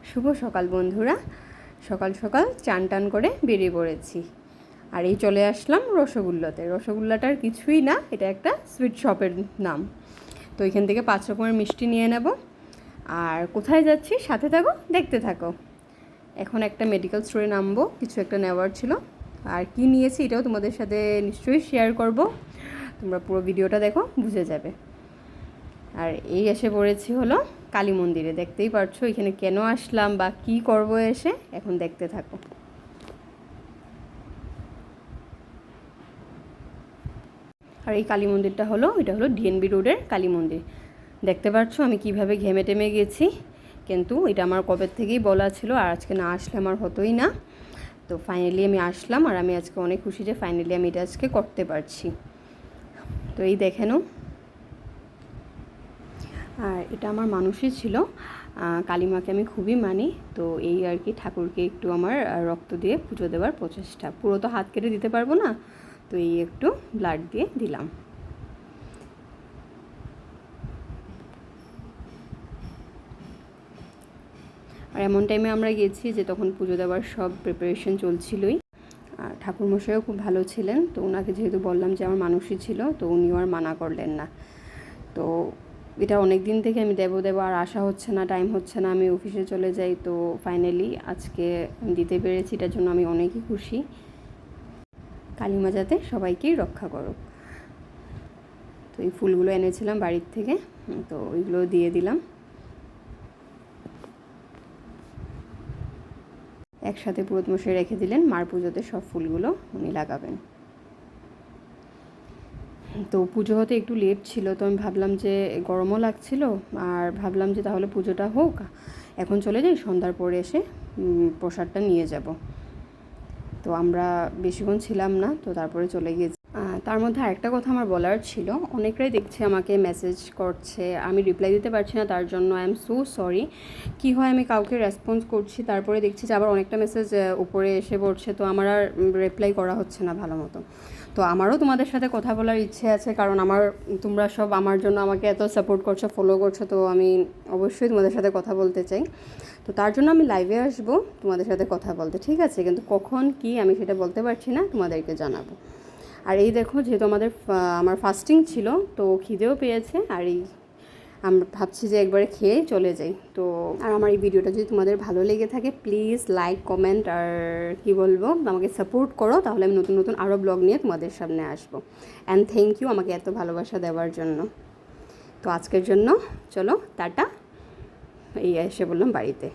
শুভ সকাল বন্ধুরা। সকাল সকাল চান টান করে বেরিয়ে পড়েছি, আর এই চলে আসলাম রসগোল্লাতে। রসগোল্লাটার কিছুই না, এটা একটা সুইট শপের নাম। তো এখান থেকে 5 রকমের মিষ্টি নিয়ে নেব। আর কোথায় যাচ্ছি সাথে থাকো, দেখতে থাকো। এখন একটা মেডিকেল স্টোরে নামবো, কিছু একটা নেওয়ার ছিল। আর কি নিয়েছি এটাও তোমাদের সাথে নিশ্চয়ই শেয়ার করব, তোমরা পুরো ভিডিওটা দেখো, বুঝে যাবে। আর এই এসে পড়েছি হলো কালী মন্দিরে। দেখতেই পারছো এখানে কেন আসলাম বা কি করব এসে, এখন দেখতে থাকো। আর এই কালী মন্দিরটা হলো, এটা হলো ডিএনবি রোডের কালী মন্দির। দেখতে পাচ্ছ আমি কিভাবে ঘেমে টেমে গেছি, কিন্তু এটা আমার কবে থেকেই বলা ছিল, আর আজকে না আসলে আমার হতোই না। তো ফাইনালি আমি আসলাম, আর আমি আজকে অনেক খুশি যে ফাইনালি আমি এটা আজকে করতে পারছি। তো এই দেখে নাও, আর এটা আমার মানুষই ছিল। কালীমাকে আমি খুবই মানি, তো এই আর কি ঠাকুরকে একটু আমার রক্ত দিয়ে পুজো দেওয়ার প্রচেষ্টা। পুরো তো হাত কেটে দিতে পারবো না, তো এই একটু ব্লাড দিয়ে দিলাম। আর এমন টাইমে আমরা গেছি যে তখন পুজো দেওয়ার সব প্রিপারেশন চলছিলই। আর ঠাকুরমশাইও খুব ভালো ছিলেন, তো ওনাকে যেহেতু বললাম যে আমার মানুষই ছিল, তো উনিও আর মানা করলেন না। তো এটা অনেক দিন থেকে আমি দেবো আর আসা হচ্ছে না, টাইম হচ্ছে না, আমি অফিসে চলে যাই। তো ফাইনালি আজকে দিতে পেরেছি, এটার জন্য আমি অনেকই খুশি। কালীমা যাতে সবাইকেই রক্ষা করো। তো এই ফুলগুলো এনেছিলাম বাড়ির থেকে, তো ওইগুলো দিয়ে দিলাম। একসাথে পুরোহিত মশাই রেখে দিলেন, মার পুজোতে সব ফুলগুলো উনি লাগাবেন। তো পুজো হতে একটু লেট ছিল, তো আমি ভাবলাম যে গরমও লাগছিল, আর ভাবলাম যে তাহলে পুজোটা হোক, এখন চলে যাই, সন্ধ্যার পরে এসে প্রসাদটা নিয়ে যাব। তো আমরা বেশিক্ষণ ছিলাম না, তো তারপরে চলে গিয়েছি। তার মধ্যে আরেকটা কথা আমার বলার ছিল, অনেকরাই দেখছে আমাকে মেসেজ করছে, আমি রিপ্লাই দিতে পারছি না, তার জন্য আই এম সো সরি। কী হয়, আমি কাউকে রেসপন্স করছি, তারপরে দেখছি যে আবার অনেকটা মেসেজ উপরে এসে পড়ছে, তো আমার আর রিপ্লাই করা হচ্ছে না ভালো মতো। তো আমারও তোমাদের সাথে কথা বলার ইচ্ছে আছে, কারণ তোমরা সব আমার জন্য আমাকে এত সাপোর্ট করছো, ফলো করছো, তো আমি অবশ্যই তোমাদের সাথে কথা বলতে চাই। তো তার জন্য আমি লাইভে আসবো তোমাদের সাথে কথা বলতে, ঠিক আছে? কিন্তু কখন কি আমি সেটা বলতে পারছি না, তোমাদেরকে জানাবো। আর এই দেখো, যেহেতু আমার ফাস্টিং ছিল, তো খিদেও পেয়েছে, আর এই আমরা ভাবছি যে একবারে খেয়ে চলে যাই। তো আর আমার এই ভিডিওটা যদি তোমাদের ভালো লেগে থাকে, প্লিজ লাইক, কমেন্ট, আর কি বলবো, আমাকে সাপোর্ট করো, তাহলে আমি নতুন নতুন আরও ব্লগ নিয়ে তোমাদের সামনে আসবো। অ্যান্ড থ্যাংক ইউ আমাকে এত ভালোবাসা দেওয়ার জন্য। তো আজকের জন্য চলো টাটা, এই এসে বললাম বাড়িতে।